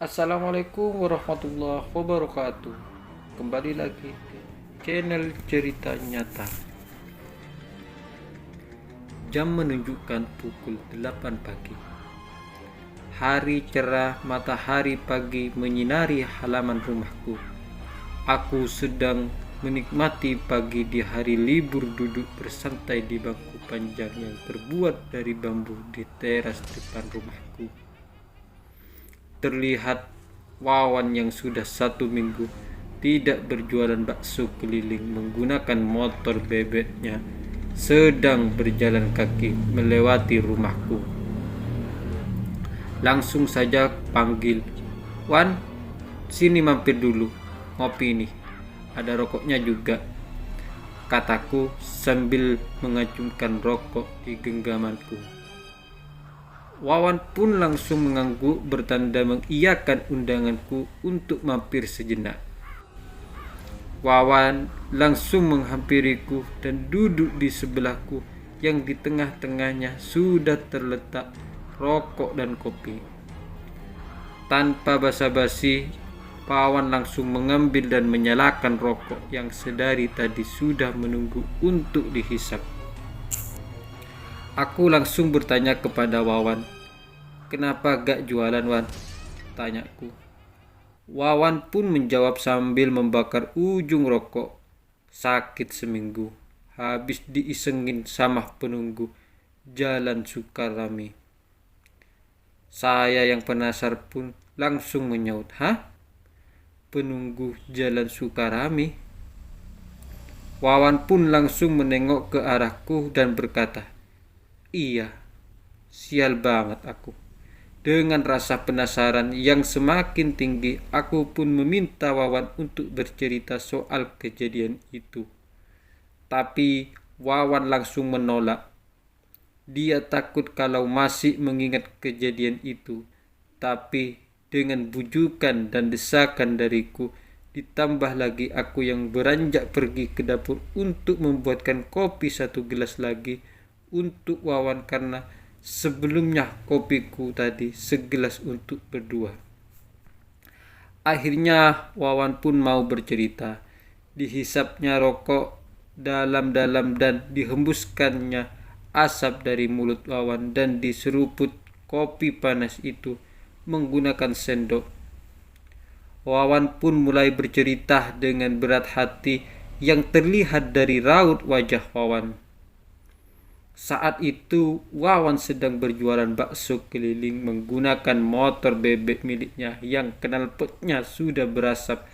Assalamualaikum warahmatullahi wabarakatuh. Kembali lagi di channel cerita nyata. Jam menunjukkan pukul 8 pagi. Hari cerah, matahari pagi menyinari halaman rumahku. Aku sedang menikmati pagi di hari libur, duduk bersantai di bangku panjang yang terbuat dari bambu di teras depan rumahku. Terlihat Wawan yang sudah 1 minggu tidak berjualan bakso keliling menggunakan motor bebeknya sedang berjalan kaki melewati rumahku. Langsung saja panggil, "Wan, sini mampir dulu, ngopi nih, ada rokoknya juga," kataku sambil mengacungkan rokok di genggamanku. Wawan pun langsung mengangguk bertanda mengiyakan undanganku untuk mampir sejenak. Wawan langsung menghampiriku dan duduk di sebelahku yang di tengah-tengahnya sudah terletak rokok dan kopi. Tanpa basa-basi, Wawan langsung mengambil dan menyalakan rokok yang sedari tadi sudah menunggu untuk dihisap. Aku langsung bertanya kepada Wawan, "Kenapa gak jualan, Wan?" tanyaku. Wawan pun menjawab sambil membakar ujung rokok, "Sakit seminggu, habis diisengin sama penunggu Jalan Sukarami." Saya yang penasaran pun langsung menyaut, "Hah? Penunggu Jalan Sukarami?" Wawan pun langsung menengok ke arahku dan berkata, "Iya." Sial banget aku. Dengan rasa penasaran yang semakin tinggi, aku pun meminta Wawan untuk bercerita soal kejadian itu. Tapi Wawan langsung menolak. Dia takut kalau masih mengingat kejadian itu. Tapi dengan bujukan dan desakan dariku, ditambah lagi aku yang beranjak pergi ke dapur untuk membuatkan kopi 1 gelas lagi untuk Wawan karena sebelumnya kopiku tadi segelas untuk berdua. Akhirnya Wawan pun mau bercerita. Dihisapnya rokok dalam-dalam dan dihembuskannya asap dari mulut Wawan dan diseruput kopi panas itu menggunakan sendok. Wawan pun mulai bercerita dengan berat hati yang terlihat dari raut wajah Wawan. Saat itu Wawan sedang berjualan bakso keliling menggunakan motor bebek miliknya yang knalpotnya sudah berasap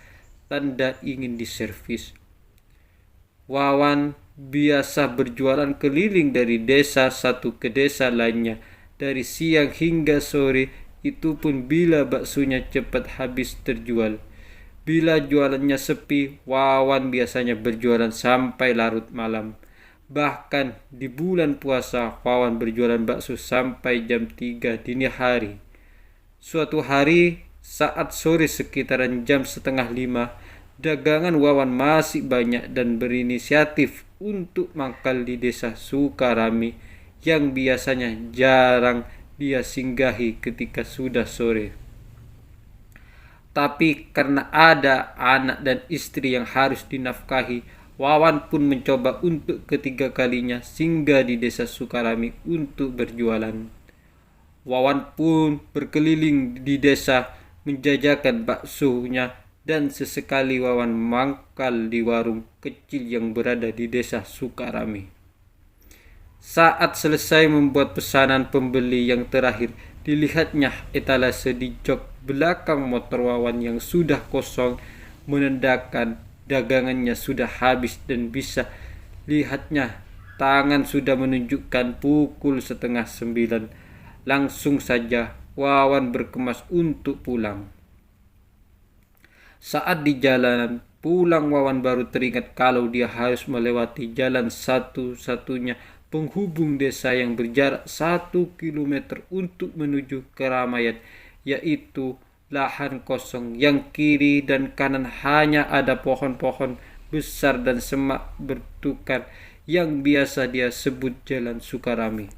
tanda ingin diservis. Wawan biasa berjualan keliling dari desa satu ke desa lainnya dari siang hingga sore, itu pun bila baksonya cepat habis terjual. Bila jualannya sepi, Wawan biasanya berjualan sampai larut malam. Bahkan di bulan puasa, Wawan berjualan bakso sampai jam 3 dini hari. Suatu hari, saat sore sekitaran jam setengah 5, dagangan Wawan masih banyak dan berinisiatif untuk mangkal di desa Sukarami yang biasanya jarang dia singgahi ketika sudah sore. Tapi karena ada anak dan istri yang harus dinafkahi, Wawan pun mencoba untuk ketiga kalinya singgah di desa Sukarami untuk berjualan. Wawan pun berkeliling di desa menjajakan baksonya dan sesekali Wawan mangkal di warung kecil yang berada di desa Sukarami. Saat selesai membuat pesanan pembeli yang terakhir, dilihatnya etalase di jok belakang motor Wawan yang sudah kosong, menandakan dagangannya sudah habis dan bisa lihatnya tangan sudah menunjukkan pukul setengah 9. Langsung saja Wawan berkemas untuk pulang. Saat di jalan pulang, Wawan baru teringat kalau dia harus melewati jalan satu-satunya penghubung desa yang berjarak 1 kilometer untuk menuju keramaian, yaitu lahan kosong yang kiri dan kanan hanya ada pohon-pohon besar dan semak bertukar yang biasa dia sebut Jalan Sukarami.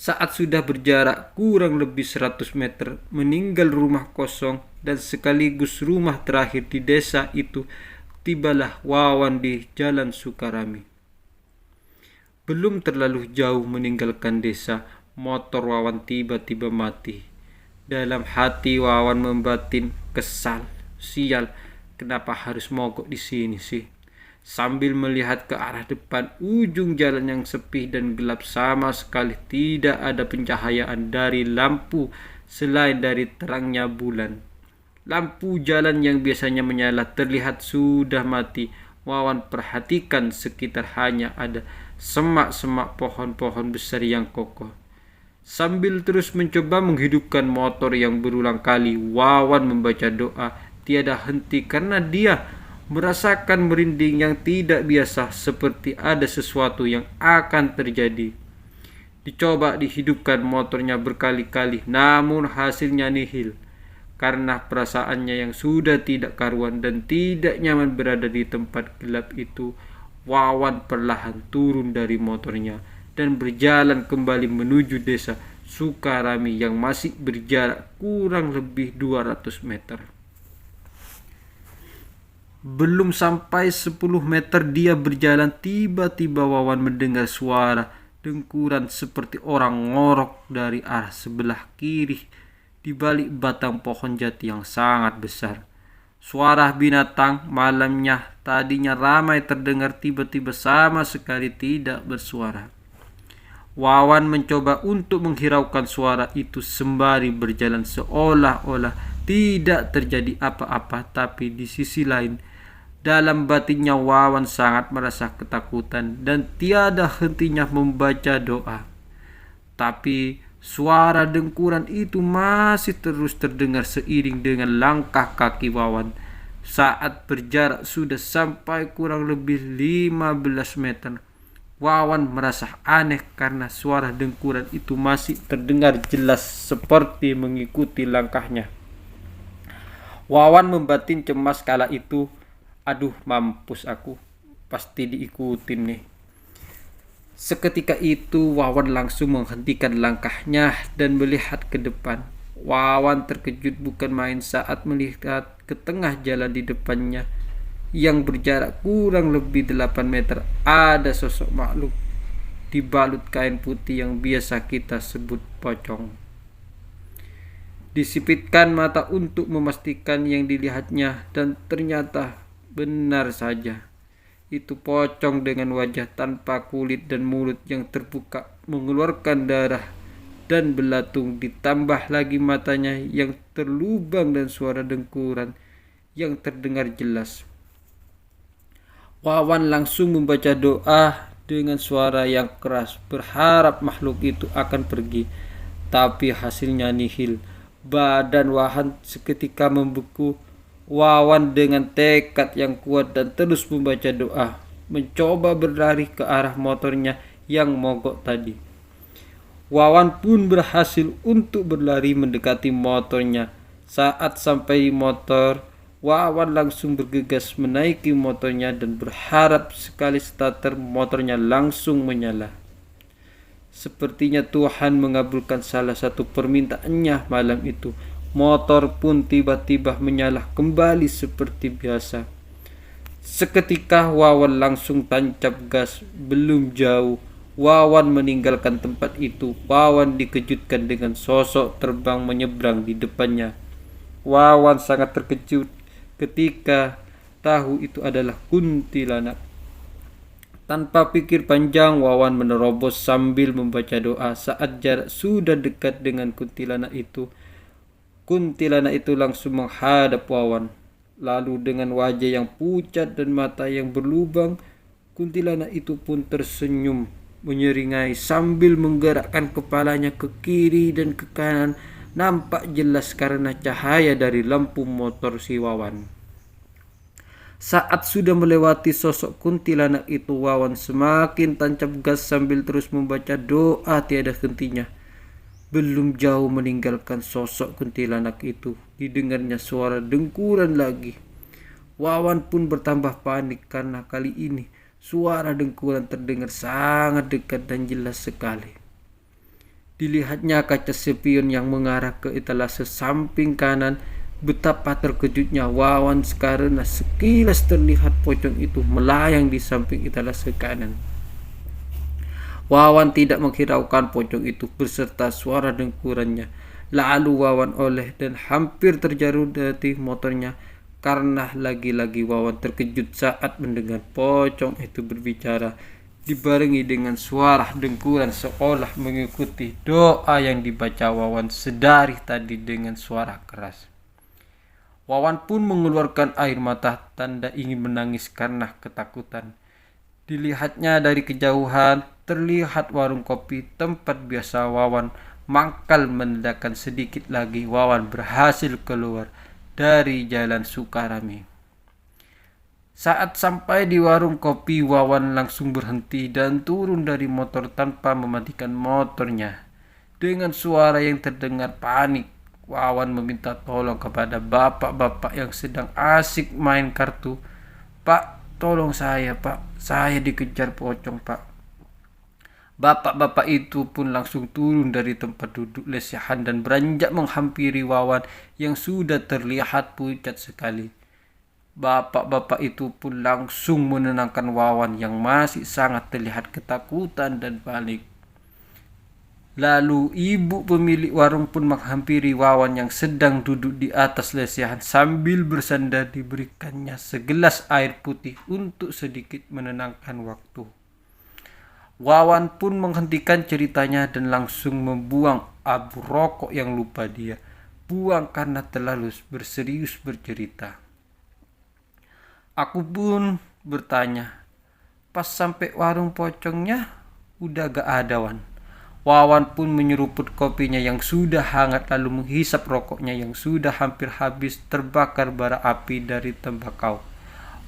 Saat sudah berjarak kurang lebih 100 meter meninggal rumah kosong dan sekaligus rumah terakhir di desa itu, tibalah Wawan di Jalan Sukarami. Belum terlalu jauh meninggalkan desa, motor Wawan tiba-tiba mati. Dalam hati Wawan membatin kesal, sial, kenapa harus mogok di sini sih? Sambil melihat ke arah depan, ujung jalan yang sepi dan gelap, sama sekali tidak ada pencahayaan dari lampu selain dari terangnya bulan. Lampu jalan yang biasanya menyala terlihat sudah mati. Wawan perhatikan sekitar hanya ada semak-semak pohon-pohon besar yang kokoh. Sambil terus mencoba menghidupkan motor yang berulang kali, Wawan membaca doa tiada henti karena dia merasakan merinding yang tidak biasa, seperti ada sesuatu yang akan terjadi. Dicoba dihidupkan motornya berkali-kali, namun hasilnya nihil. Karena perasaannya yang sudah tidak karuan dan tidak nyaman berada di tempat gelap itu, Wawan perlahan turun dari motornya dan berjalan kembali menuju desa Sukarami yang masih berjarak kurang lebih 200 meter. Belum sampai 10 meter dia berjalan, tiba-tiba Wawan mendengar suara dengkuran seperti orang ngorok dari arah sebelah kiri di balik batang pohon jati yang sangat besar. Suara binatang malamnya tadinya ramai terdengar tiba-tiba sama sekali tidak bersuara. Wawan mencoba untuk menghiraukan suara itu sembari berjalan seolah-olah tidak terjadi apa-apa, tapi di sisi lain dalam batinnya Wawan sangat merasa ketakutan dan tiada hentinya membaca doa. Tapi suara dengkuran itu masih terus terdengar seiring dengan langkah kaki Wawan. Saat berjarak sudah sampai kurang lebih 15 meter, Wawan merasa aneh karena suara dengkuran itu masih terdengar jelas seperti mengikuti langkahnya. Wawan membatin cemas kala itu, aduh mampus aku, pasti diikutin nih. Seketika itu Wawan langsung menghentikan langkahnya dan melihat ke depan. Wawan terkejut bukan main saat melihat ke tengah jalan di depannya yang berjarak kurang lebih 8 meter ada sosok makhluk dibalut kain putih yang biasa kita sebut pocong. Disipitkan mata untuk memastikan yang dilihatnya dan ternyata benar saja. Itu pocong dengan wajah tanpa kulit dan mulut yang terbuka mengeluarkan darah dan belatung, ditambah lagi matanya yang terlubang dan suara dengkuran yang terdengar jelas. Wawan langsung membaca doa dengan suara yang keras, berharap makhluk itu akan pergi, tapi hasilnya nihil. Badan Wawan seketika membeku. Wawan dengan tekad yang kuat dan terus membaca doa, mencoba berlari ke arah motornya yang mogok tadi. Wawan pun berhasil untuk berlari mendekati motornya. Saat sampai motor, Wawan langsung bergegas menaiki motornya dan berharap sekali starter motornya langsung menyala. Sepertinya Tuhan mengabulkan salah satu permintaannya malam itu. Motor pun tiba-tiba menyala kembali seperti biasa. Seketika Wawan langsung tancap gas. Belum jauh Wawan meninggalkan tempat itu, Wawan dikejutkan dengan sosok terbang menyeberang di depannya. Wawan sangat terkejut ketika tahu itu adalah kuntilanak. Tanpa pikir panjang, Wawan menerobos sambil membaca doa. Saat jarak sudah dekat dengan kuntilanak itu langsung menghadap Wawan. Lalu dengan wajah yang pucat dan mata yang berlubang, kuntilanak itu pun tersenyum menyeringai sambil menggerakkan kepalanya ke kiri dan ke kanan, nampak jelas karena cahaya dari lampu motor si Wawan. Saat sudah melewati sosok kuntilanak itu, Wawan semakin tancap gas sambil terus membaca doa tiada hentinya. Belum jauh meninggalkan sosok kuntilanak itu, didengarnya suara dengkuran lagi. Wawan pun bertambah panik karena kali ini suara dengkuran terdengar sangat dekat dan jelas sekali. Dilihatnya kaca spion yang mengarah ke etalase samping kanan. Betapa terkejutnya Wawan karena sekilas terlihat pocong itu melayang di samping etalase kanan. Wawan tidak menghiraukan pocong itu beserta suara dengkurannya. Lalu Wawan oleh dan hampir terjatuh dari motornya karena lagi-lagi Wawan terkejut saat mendengar pocong itu berbicara dibarengi dengan suara dengkuran seolah mengikuti doa yang dibaca Wawan sedari tadi dengan suara keras. Wawan pun mengeluarkan air mata tanda ingin menangis karena ketakutan. Dilihatnya dari kejauhan, terlihat warung kopi tempat biasa Wawan mangkal. Mendadak sedikit lagi Wawan berhasil keluar dari Jalan Sukarami. Saat sampai di warung kopi, Wawan langsung berhenti dan turun dari motor tanpa mematikan motornya. Dengan suara yang terdengar panik, Wawan meminta tolong kepada bapak-bapak yang sedang asik main kartu. "Pak, tolong saya, Pak. Saya dikejar pocong, Pak." Bapak-bapak itu pun langsung turun dari tempat duduk lesehan dan beranjak menghampiri Wawan yang sudah terlihat pucat sekali. Bapak-bapak itu pun langsung menenangkan Wawan yang masih sangat terlihat ketakutan dan panik. Lalu ibu pemilik warung pun menghampiri Wawan yang sedang duduk di atas lesehan sambil bersandar. Diberikannya segelas air putih untuk sedikit menenangkan waktu. Wawan pun menghentikan ceritanya dan langsung membuang abu rokok yang lupa dia buang karena terlalu berserius bercerita. Aku pun bertanya, "Pas sampai warung pocongnya udah gak ada, Wan?" Wawan pun menyeruput kopinya yang sudah hangat lalu menghisap rokoknya yang sudah hampir habis terbakar bara api dari tembakau.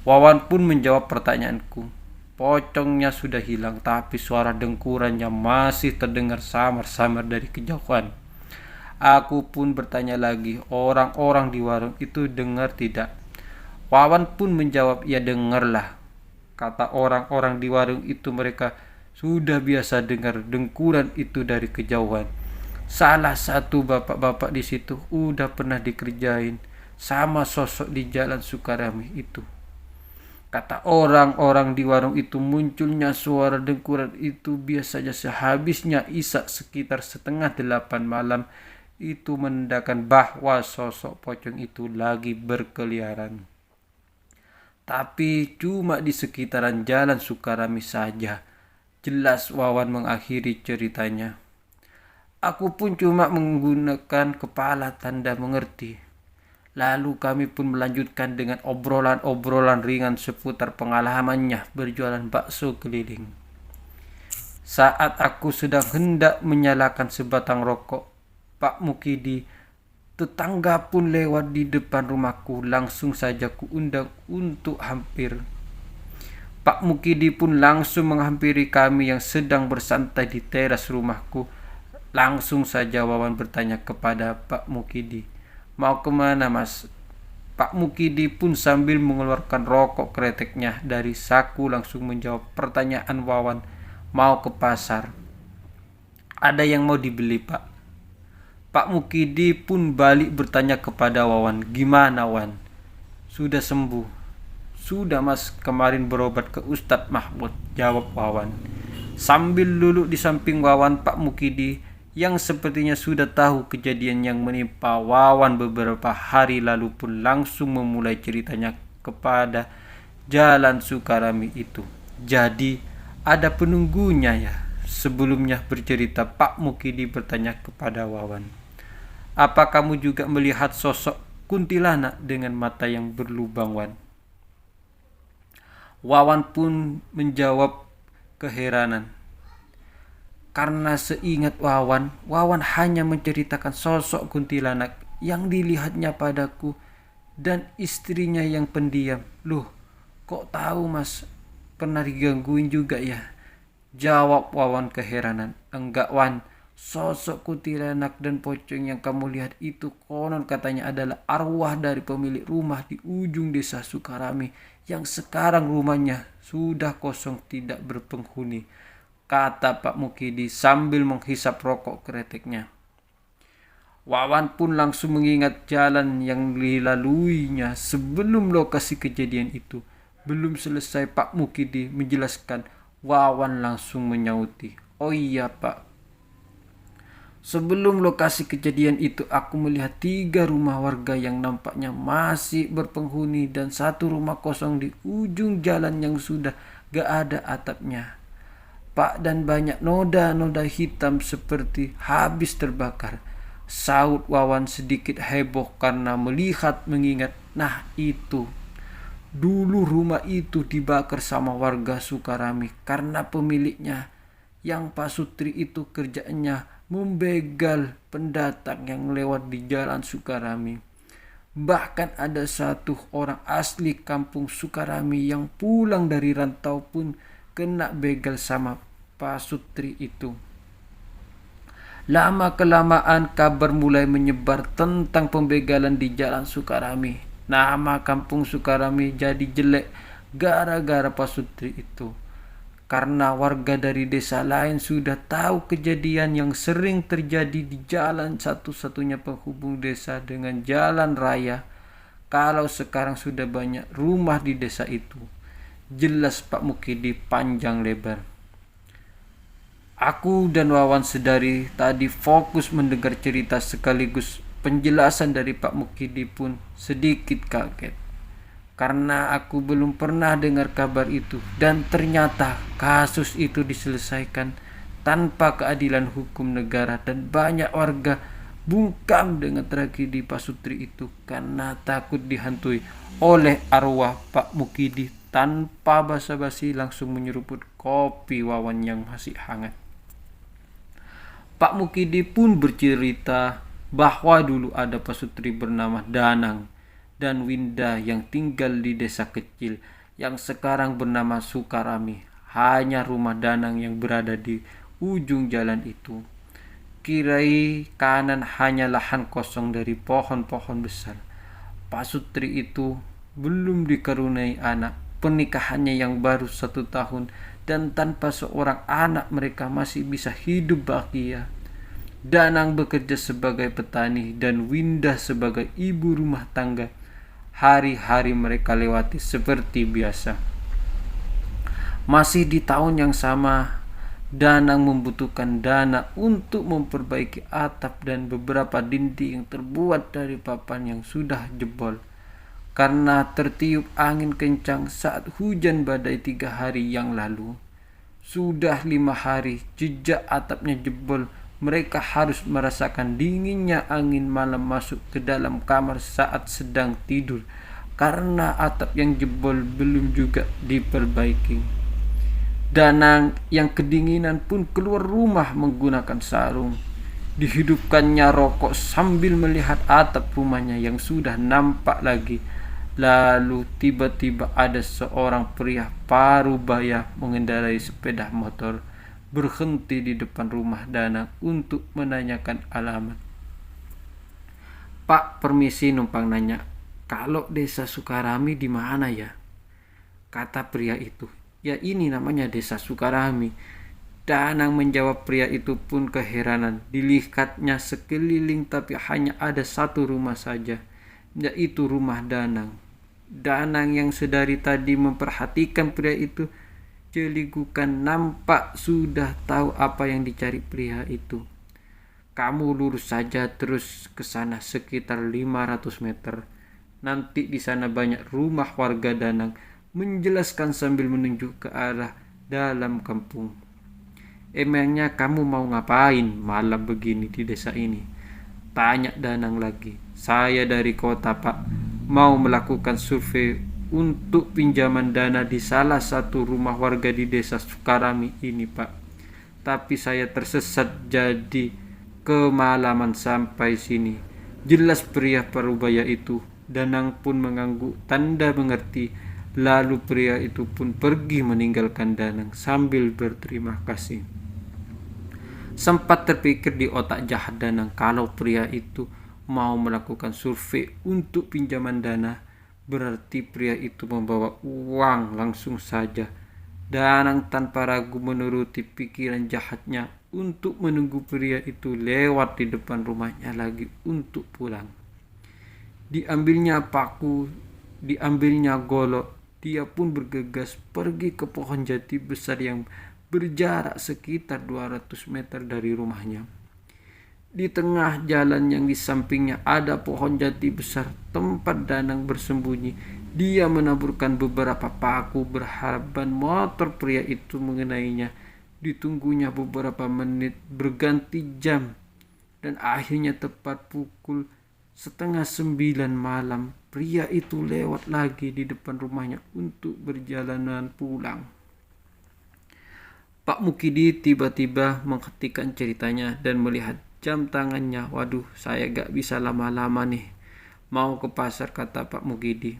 Wawan pun menjawab pertanyaanku. Pocongnya sudah hilang tapi suara dengkurannya masih terdengar samar-samar dari kejauhan. Aku pun bertanya lagi, orang-orang di warung itu dengar tidak? Wawan pun menjawab, "Ya dengarlah." Kata orang-orang di warung itu mereka sudah biasa dengar dengkuran itu dari kejauhan. Salah satu bapak-bapak di situ udah pernah dikerjain sama sosok di Jalan Sukarami itu. Kata orang-orang di warung itu munculnya suara dengkuran itu biasanya sehabisnya Isya sekitar 7:30 malam. Itu menandakan bahwa sosok pocong itu lagi berkeliaran. Tapi cuma di sekitaran Jalan Sukarami saja. Jelas Wawan mengakhiri ceritanya. Aku pun cuma menggunakan kepala tanda mengerti. Lalu kami pun melanjutkan dengan obrolan-obrolan ringan seputar pengalamannya berjualan bakso keliling. Saat aku sedang hendak menyalakan sebatang rokok, Pak Mukidi, tetangga pun lewat di depan rumahku. Langsung saja kuundang untuk hampir. Pak Mukidi pun langsung menghampiri kami yang sedang bersantai di teras rumahku. Langsung saja Wawan bertanya kepada Pak Mukidi, "Mau kemana, Mas?" Pak Mukidi pun sambil mengeluarkan rokok kreteknya dari saku langsung menjawab pertanyaan Wawan, "Mau ke pasar. Ada yang mau dibeli, Pak." Pak Mukidi pun balik bertanya kepada Wawan, "Gimana, Wan? Sudah sembuh?" "Sudah, Mas, kemarin berobat ke Ustadz Mahmud," jawab Wawan. Sambil duduk di samping Wawan, Pak Mukidi yang sepertinya sudah tahu kejadian yang menimpa Wawan beberapa hari lalu pun langsung memulai ceritanya kepada Jalan Sukarami itu. Jadi ada penunggunya ya. Sebelumnya bercerita, Pak Mukidi bertanya kepada Wawan, "Apa kamu juga melihat sosok kuntilanak dengan mata yang berlubang, Wan?" Wawan pun menjawab keheranan. Karena seingat Wawan hanya menceritakan sosok kuntilanak yang dilihatnya padaku dan istrinya yang pendiam. "Loh, kok tahu, Mas? Pernah digangguin juga ya?" Jawab Wawan keheranan. "Enggak, Wan. Sosok kuntilanak dan pocong yang kamu lihat itu konon katanya adalah arwah dari pemilik rumah di ujung desa Sukarami yang sekarang rumahnya sudah kosong tidak berpenghuni. kata Pak Mukidi sambil menghisap rokok kreteknya. Wawan pun langsung mengingat jalan yang dilaluinya sebelum lokasi kejadian itu. Belum selesai Pak Mukidi menjelaskan, Wawan langsung menyauti, "Oh iya Pak, sebelum lokasi kejadian itu aku melihat 3 rumah warga yang nampaknya masih berpenghuni dan 1 rumah kosong di ujung jalan yang sudah gak ada atapnya, Pak, dan banyak noda-noda hitam seperti habis terbakar," saut Wawan sedikit heboh karena melihat mengingat. "Nah itu, dulu rumah itu dibakar sama warga Sukarami karena pemiliknya yang Pak Sutri itu kerjanya membegal pendatang yang lewat di jalan Sukarami. Bahkan ada 1 orang asli kampung Sukarami yang pulang dari rantau pun kena begal sama Pak Sutri itu." Lama-kelamaan kabar mulai menyebar tentang pembegalan di jalan Sukarami. Nama kampung Sukarami jadi jelek gara-gara Pak Sutri itu. Karena warga dari desa lain sudah tahu kejadian yang sering terjadi di jalan satu-satunya penghubung desa dengan jalan raya. Kalau sekarang sudah banyak rumah di desa itu. Jelas Pak Mukidi panjang lebar. Aku dan Wawan sedari tadi fokus mendengar cerita sekaligus penjelasan dari Pak Mukidi pun sedikit kaget. Karena aku belum pernah dengar kabar itu dan ternyata kasus itu diselesaikan tanpa keadilan hukum negara dan banyak warga bungkam dengan tragedi Pak Sutri itu karena takut dihantui oleh arwah Pak Mukidi. Tanpa basa-basi langsung menyeruput kopi Wawan yang masih hangat. Pak Mukidi pun bercerita bahwa dulu ada Pak Sutri bernama Danang dan Winda yang tinggal di desa kecil yang sekarang bernama Sukarami. Hanya rumah Danang yang berada di ujung jalan itu. Kiri kanan hanya lahan kosong dari pohon-pohon besar. Pak Sutri itu belum dikaruniai anak. Pernikahannya yang baru 1 tahun dan tanpa seorang anak mereka masih bisa hidup bahagia. Danang bekerja sebagai petani dan Winda sebagai ibu rumah tangga. Hari-hari mereka lewati seperti biasa. Masih di tahun yang sama, Danang membutuhkan dana untuk memperbaiki atap dan beberapa dinding yang terbuat dari papan yang sudah jebol. Karena tertiup angin kencang saat hujan badai 3 hari yang lalu. Sudah 5 hari jejak atapnya jebol. Mereka harus merasakan dinginnya angin malam masuk ke dalam kamar saat sedang tidur. Karena atap yang jebol belum juga diperbaiki. Danang yang kedinginan pun keluar rumah menggunakan sarung. Dihidupkannya rokok sambil melihat atap rumahnya yang sudah nampak lagi. Lalu tiba-tiba ada seorang pria parubaya mengendarai sepeda motor berhenti di depan rumah Danang untuk menanyakan alamat. "Pak, permisi numpang nanya, kalau desa Sukarami di mana ya?" kata pria itu. "Ya ini namanya desa Sukarami." Danang menjawab. Pria itu pun keheranan. Dilihatnya sekeliling tapi hanya ada 1 rumah saja, yaitu rumah Danang. Danang yang sedari tadi memperhatikan pria itu celigukan nampak sudah tahu apa yang dicari pria itu. "Kamu lurus saja terus ke sana sekitar 500 meter. Nanti di sana banyak rumah warga," Danang menjelaskan sambil menunjuk ke arah dalam kampung. "Emangnya kamu mau ngapain malam begini di desa ini?" tanya Danang lagi. "Saya dari kota, Pak. Mau melakukan survei untuk pinjaman dana di salah satu rumah warga di desa Sukarami ini, Pak. Tapi saya tersesat jadi kemalaman sampai sini." Jelas pria parubaya itu. Danang pun mengangguk tanda mengerti. Lalu pria itu pun pergi meninggalkan Danang sambil berterima kasih. Sempat terpikir di otak jahat Danang kalau pria itu mau melakukan survei untuk pinjaman dana, berarti pria itu membawa uang langsung saja Danang tanpa ragu menuruti pikiran jahatnya untuk menunggu pria itu lewat di depan rumahnya lagi untuk pulang. Diambilnya paku, diambilnya golok, dia pun bergegas pergi ke pohon jati besar yang berjarak sekitar 200 meter dari rumahnya. Di tengah jalan yang di sampingnya ada pohon jati besar tempat Danang bersembunyi. Dia menaburkan beberapa paku berharap ban motor pria itu mengenainya. Ditunggunya beberapa menit berganti jam. Dan akhirnya tepat pukul 8:30 malam, pria itu lewat lagi di depan rumahnya untuk berjalanan pulang. Pak Mukidi tiba-tiba menghentikan ceritanya dan melihat jam tangannya. Waduh, saya gak bisa lama-lama nih. Mau ke pasar, kata Pak Mukidi.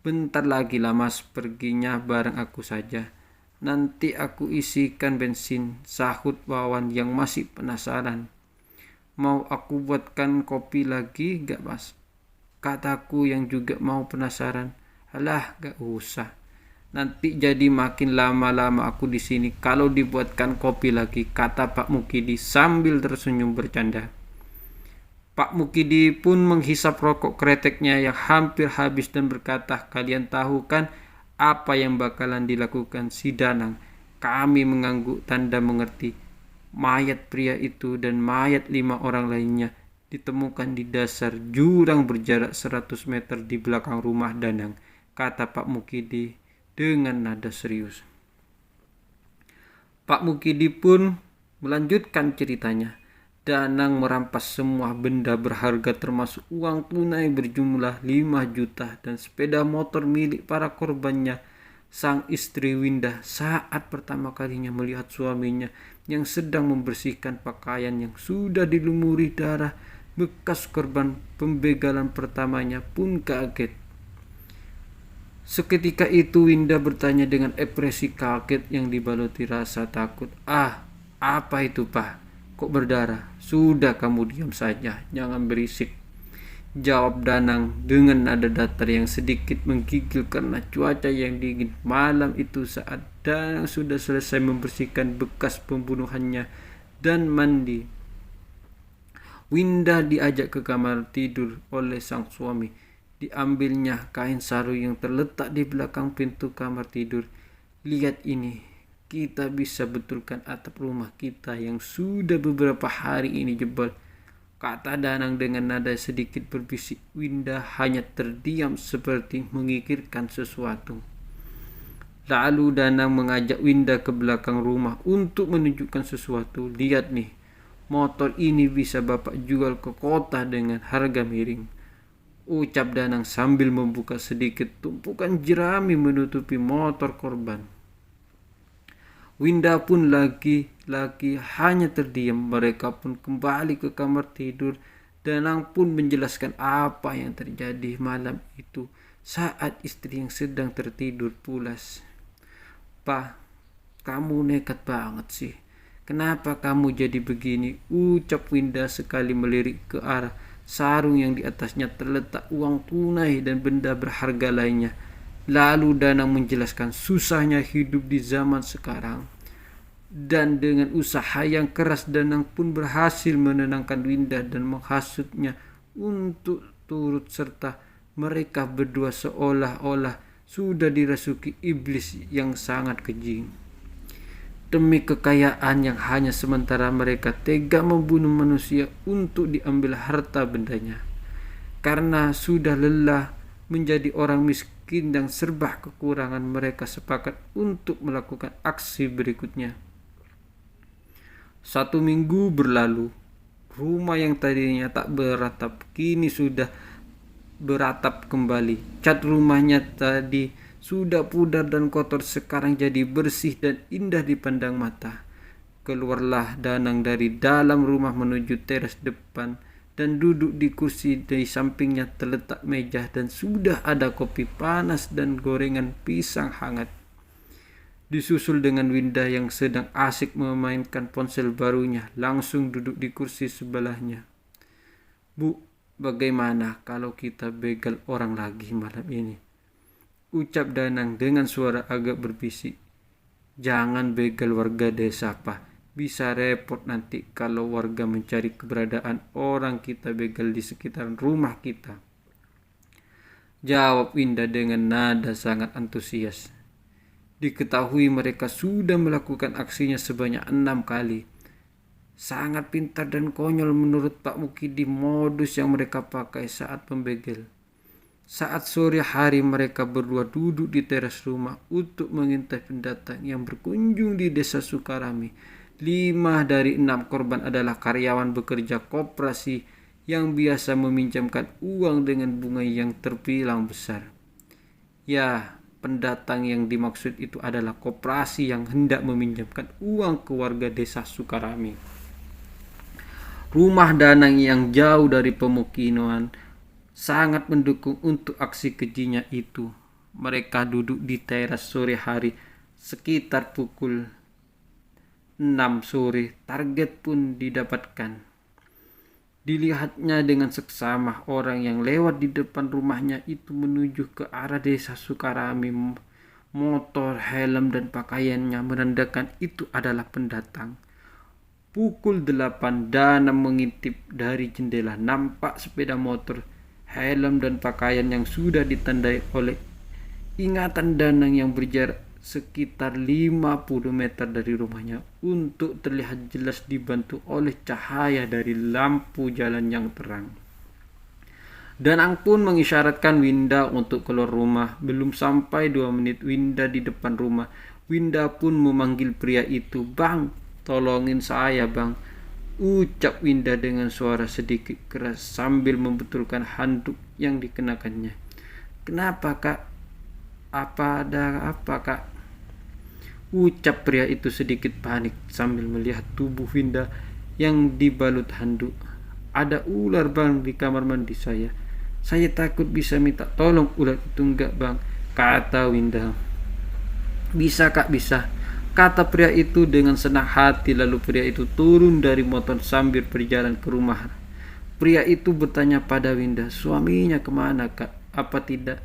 Bentar lagi lah mas, perginya bareng aku saja. Nanti aku isikan bensin, sahut Wawan yang masih penasaran. Mau aku buatkan kopi lagi gak mas? Kataku yang juga mau penasaran. Alah, gak usah. Nanti jadi makin lama-lama aku di sini kalau dibuatkan kopi lagi, kata Pak Mukidi sambil tersenyum bercanda. Pak Mukidi pun menghisap rokok kreteknya yang hampir habis dan berkata, kalian tahu kan apa yang bakalan dilakukan si Danang? Kami mengangguk tanda mengerti. Mayat pria itu dan mayat 5 orang lainnya ditemukan di dasar jurang berjarak 100 meter di belakang rumah Danang, kata Pak Mukidi dengan nada serius. Pak Mukidi pun melanjutkan ceritanya. Danang merampas semua benda berharga termasuk uang tunai berjumlah 5 juta dan sepeda motor milik para korbannya. Sang istri Winda saat pertama kalinya melihat suaminya yang sedang membersihkan pakaian yang sudah dilumuri darah bekas korban pembegalan pertamanya pun kaget. Seketika itu Winda bertanya dengan ekspresi kaget yang dibaluti rasa takut. Apa itu pak? Kok berdarah? Sudah kamu diam saja, jangan berisik, jawab Danang dengan nada datar yang sedikit menggigil karena cuaca yang dingin malam itu. Saat Danang sudah selesai membersihkan bekas pembunuhannya dan mandi, Winda diajak ke kamar tidur oleh sang suami. Diambilnya kain sarung yang terletak di belakang pintu kamar tidur. Lihat ini, kita bisa betulkan atap rumah kita yang sudah beberapa hari ini jebol, kata Danang dengan nada sedikit berbisik. Winda hanya terdiam seperti memikirkan sesuatu. Lalu Danang mengajak Winda ke belakang rumah untuk menunjukkan sesuatu. Lihat nih, motor ini bisa bapak jual ke kota dengan harga miring, ucap Danang sambil membuka sedikit tumpukan jerami menutupi motor korban. Winda pun lagi-lagi hanya terdiam. Mereka pun kembali ke kamar tidur. Danang pun menjelaskan apa yang terjadi malam itu saat istri yang sedang tertidur pulas. Pak, kamu nekat banget sih. Kenapa kamu jadi begini? Ucap Winda sekali melirik ke arah sarung yang di atasnya terletak uang tunai dan benda berharga lainnya. Lalu Danang menjelaskan susahnya hidup di zaman sekarang. Dan dengan usaha yang keras Danang pun berhasil menenangkan Winda dan menghasutnya untuk turut serta. Mereka berdua seolah-olah sudah dirasuki iblis yang sangat keji. Demi kekayaan yang hanya sementara mereka tega membunuh manusia untuk diambil harta bendanya. Karena sudah lelah menjadi orang miskin dan serba kekurangan, mereka sepakat untuk melakukan aksi berikutnya. 1 minggu berlalu. Rumah yang tadinya tak beratap kini sudah beratap kembali. Cat rumahnya tadi sudah pudar dan kotor sekarang jadi bersih dan indah dipandang mata. Keluarlah Danang dari dalam rumah menuju teras depan dan duduk di kursi. Di sampingnya terletak meja dan sudah ada kopi panas dan gorengan pisang hangat. Disusul dengan Winda yang sedang asik memainkan ponsel barunya, langsung duduk di kursi sebelahnya. Bu, bagaimana kalau kita begal orang lagi malam ini? Ucap Danang dengan suara agak berbisik. Jangan begal warga desa, Pak. Bisa repot nanti kalau warga mencari keberadaan orang kita begal di sekitaran rumah kita. Jawab Winda dengan nada sangat antusias. Diketahui mereka sudah melakukan aksinya sebanyak 6 kali. Sangat pintar dan konyol menurut Pak Mukidi modus yang mereka pakai saat pembegel. Saat sore hari mereka berdua duduk di teras rumah untuk mengintai pendatang yang berkunjung di desa Sukarami. 5 dari 6 korban adalah karyawan bekerja koperasi yang biasa meminjamkan uang dengan bunga yang terbilang besar. Ya, pendatang yang dimaksud itu adalah koperasi yang hendak meminjamkan uang ke warga desa Sukarami. Rumah Danang yang jauh dari pemukiman sangat mendukung untuk aksi kejinya itu. Mereka duduk di teras sore hari sekitar pukul 6 sore. Target pun didapatkan. Dilihatnya dengan seksama orang yang lewat di depan rumahnya itu menuju ke arah desa Sukarami. Motor, helm, dan pakaiannya menandakan itu adalah pendatang. Pukul 8 Dana mengintip dari jendela. Nampak sepeda motor, helm, dan pakaian yang sudah ditandai oleh ingatan Danang yang berjarak sekitar 50 meter dari rumahnya untuk terlihat jelas dibantu oleh cahaya dari lampu jalan yang terang. Danang pun mengisyaratkan Winda untuk keluar rumah. Belum sampai 2 menit Winda di depan rumah. Winda pun memanggil pria itu, "Bang, tolongin saya, Bang," ucap Winda dengan suara sedikit keras sambil membetulkan handuk yang dikenakannya. "Kenapa, Kak? Ada apa, Kak?" ucap pria itu sedikit panik sambil melihat tubuh Winda yang dibalut handuk. "Ada ular, Bang, di kamar mandi saya. Saya takut, bisa minta tolong ular itu." "Enggak, Bang," kata Winda. "Bisa, Kak, bisa," kata pria itu dengan senang hati. Lalu pria itu turun dari motor sambil berjalan ke rumah. Pria itu bertanya pada Winda, "Suaminya kemana, Kak?" "Apa tidak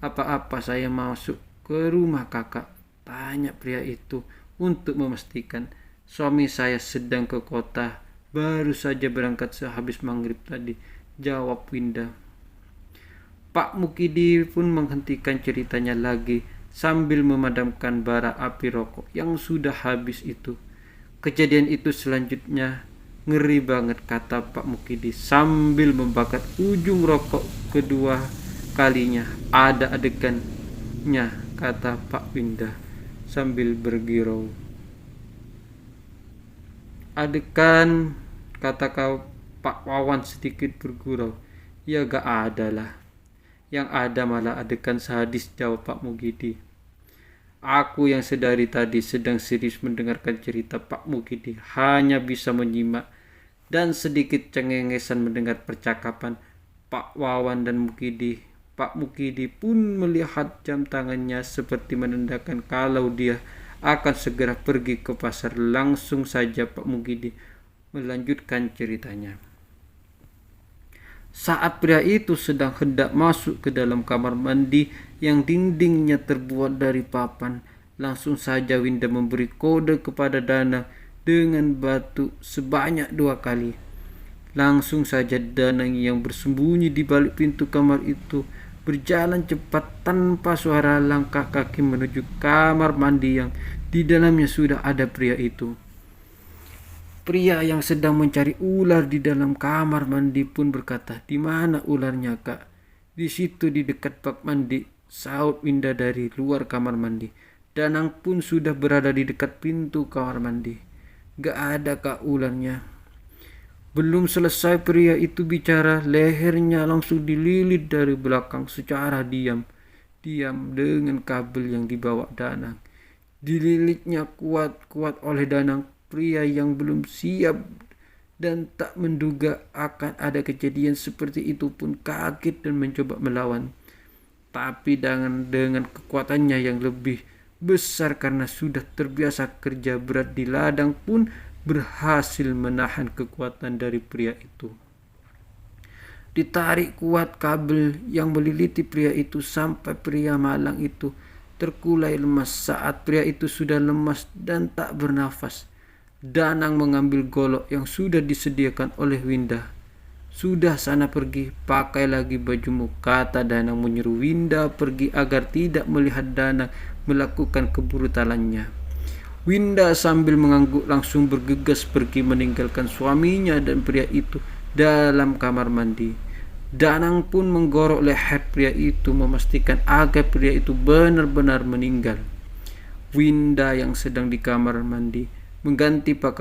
apa-apa, saya masuk ke rumah Kakak," tanya pria itu untuk memastikan. "Suami saya sedang ke kota, baru saja berangkat sehabis maghrib tadi," jawab Winda. Pak Mukidi pun menghentikan ceritanya lagi sambil memadamkan bara api rokok yang sudah habis itu. "Kejadian itu selanjutnya ngeri banget," kata Pak Mukidi sambil membakar ujung rokok kedua kalinya. "Ada adegannya," kata Pak Winda sambil bergirau. "Adegan," kata Pak Wawan sedikit bergurau. "Ya gak ada lah. Yang ada malah adegan sadis," jawab Pak Mukidi. Aku yang sedari tadi sedang serius mendengarkan cerita Pak Mukidi hanya bisa menyimak dan sedikit cengengesan mendengar percakapan Pak Wawan dan Mukidi. Pak Mukidi pun melihat jam tangannya seperti menandakan kalau dia akan segera pergi ke pasar. Langsung saja Pak Mukidi melanjutkan ceritanya. Saat pria itu sedang hendak masuk ke dalam kamar mandi yang dindingnya terbuat dari papan, langsung saja Winda memberi kode kepada Danang dengan batu sebanyak 2 kali. Langsung saja Danang yang bersembunyi di balik pintu kamar itu berjalan cepat tanpa suara langkah kaki menuju kamar mandi yang di dalamnya sudah ada pria itu. Pria yang sedang mencari ular di dalam kamar mandi pun berkata, "Di mana ularnya, Kak?" "Di situ, di dekat bak mandi," sahut Winda dari luar kamar mandi. Danang pun sudah berada di dekat pintu kamar mandi. "Gak ada, Kak, ularnya." Belum selesai pria itu bicara, lehernya langsung dililit dari belakang secara diam dengan kabel yang dibawa Danang. Dililitnya kuat-kuat oleh Danang. Pria yang belum siap dan tak menduga akan ada kejadian seperti itu pun kaget dan mencoba melawan. Tapi dengan kekuatannya yang lebih besar karena sudah terbiasa kerja berat di ladang pun berhasil menahan kekuatan dari pria itu. Ditarik kuat kabel yang meliliti pria itu sampai pria malang itu terkulai lemas. Saat pria itu sudah lemas dan tak bernafas, Danang mengambil golok yang sudah disediakan oleh Winda. "Sudah, sana pergi, pakai lagi bajumu," kata Danang menyuruh Winda pergi agar tidak melihat Danang melakukan kebrutalannya. Winda sambil mengangguk langsung bergegas pergi meninggalkan suaminya dan pria itu dalam kamar mandi. Danang pun menggorok leher pria itu memastikan agar pria itu benar-benar meninggal. Winda yang sedang di kamar mandi mengganti pakaian